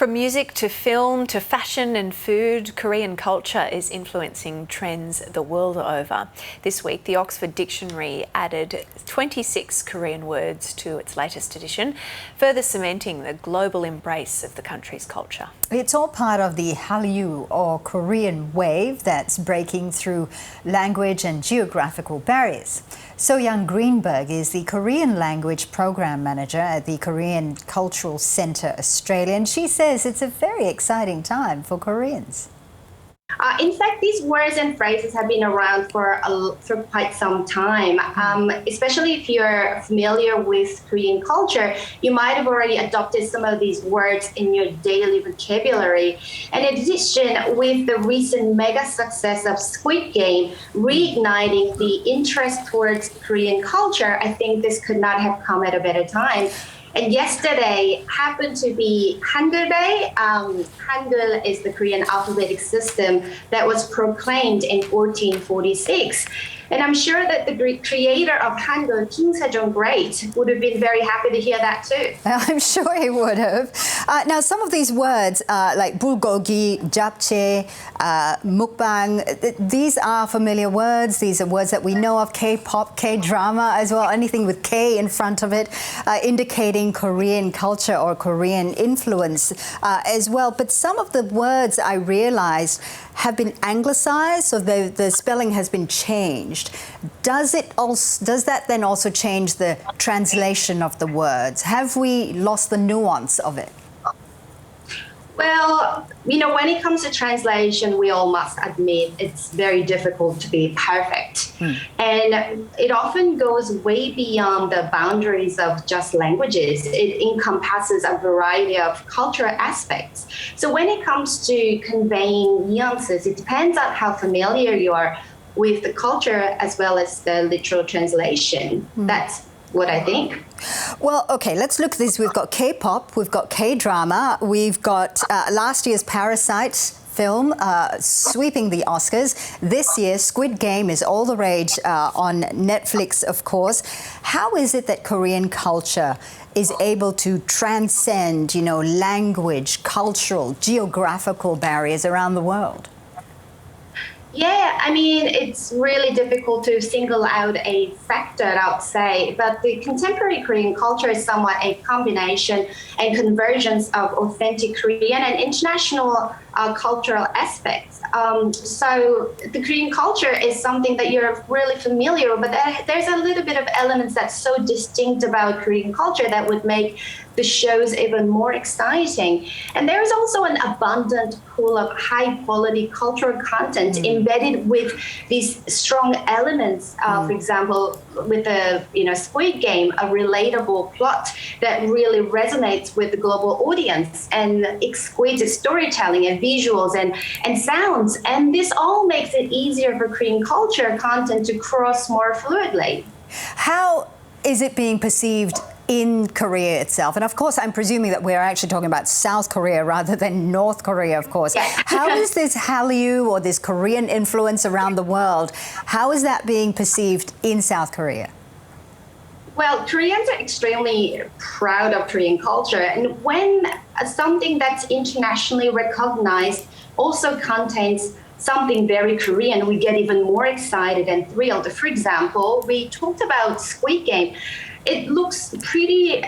From music to film to fashion and food, Korean culture is influencing trends the world over. This week, the Oxford Dictionary added 26 Korean words to its latest edition, further cementing the global embrace of the country's culture. It's all part of the hallyu, or Korean wave, that's breaking through language and geographical barriers. So-Young Greenberg is the Korean language program manager at the Korean Cultural Centre Australia, and she says it's a very exciting time for Koreans. In fact, these words and phrases have been around for quite some time. Especially if you're familiar with Korean culture, you might have already adopted some of these words in your daily vocabulary. And in addition, with the recent mega success of Squid Game, reigniting the interest towards Korean culture, I think this could not have come at a better time. And yesterday happened to be Hangul Day. Hangul is the Korean alphabetic system that was proclaimed in 1446. And I'm sure that the creator of Hangul, Kim Sejong would have been very happy to hear that too. I'm sure he would have. Now, some of these words like bulgogi, japchae, mukbang, these are familiar words. These are words that we know of, K-pop, K-drama as well, anything with K in front of it, indicating Korean culture or Korean influence as well. But some of the words, I realized, have been anglicized, so the spelling has been changed. Does that then also change the translation of the words? Have we lost the nuance of it? Well, when it comes to translation, we all must admit it's very difficult to be perfect. And it often goes way beyond the boundaries of just languages. It encompasses a variety of cultural aspects. So when it comes to conveying nuances, it depends on how familiar you are with the culture as well as the literal translation. That's what I think. Well, okay, let's look at this. We've got K-pop, we've got K-drama, we've got last year's Parasite film sweeping the Oscars. This year, Squid Game is all the rage on Netflix, of course. How is it that Korean culture is able to transcend, language, cultural, geographical barriers around the world? Yeah, it's really difficult to single out a factor, I would say, but the contemporary Korean culture is somewhat a combination and convergence of authentic Korean and international cultural aspects. So the Korean culture is something that you're really familiar with, but there's a little bit of elements that's so distinct about Korean culture that would make the shows even more exciting. And there's also an abundant pool of high quality cultural content embedded with these strong elements. For example, with the Squid Game, a relatable plot that really resonates with the global audience, and exquisite storytelling and visuals and sounds. And this all makes it easier for Korean culture content to cross more fluidly. How is it being perceived in Korea itself? And of course, I'm presuming that we're actually talking about South Korea rather than North Korea, of course. Yes. How is this hallyu, or this Korean influence around the world, how is that being perceived in South Korea? Well, Koreans are extremely proud of Korean culture. And when something that's internationally recognized also contains something very Korean, we get even more excited and thrilled. For example, we talked about Squid Game. It looks pretty,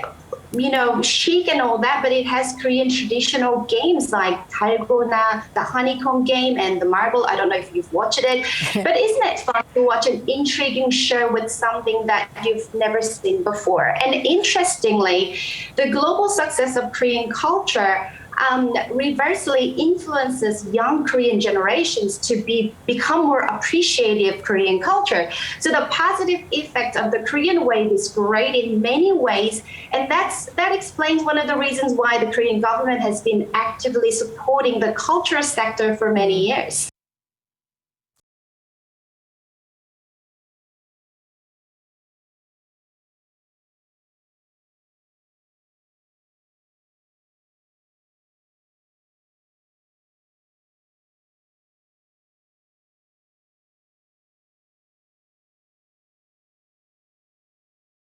chic and all that, but it has Korean traditional games like 달고나, the honeycomb game, and the marble. I don't know if you've watched it, but isn't it fun to watch an intriguing show with something that you've never seen before? And interestingly, the global success of Korean culture reversely influences young Korean generations to become more appreciative of Korean culture. So the positive effect of the Korean wave is great in many ways, and that explains one of the reasons why the Korean government has been actively supporting the cultural sector for many years.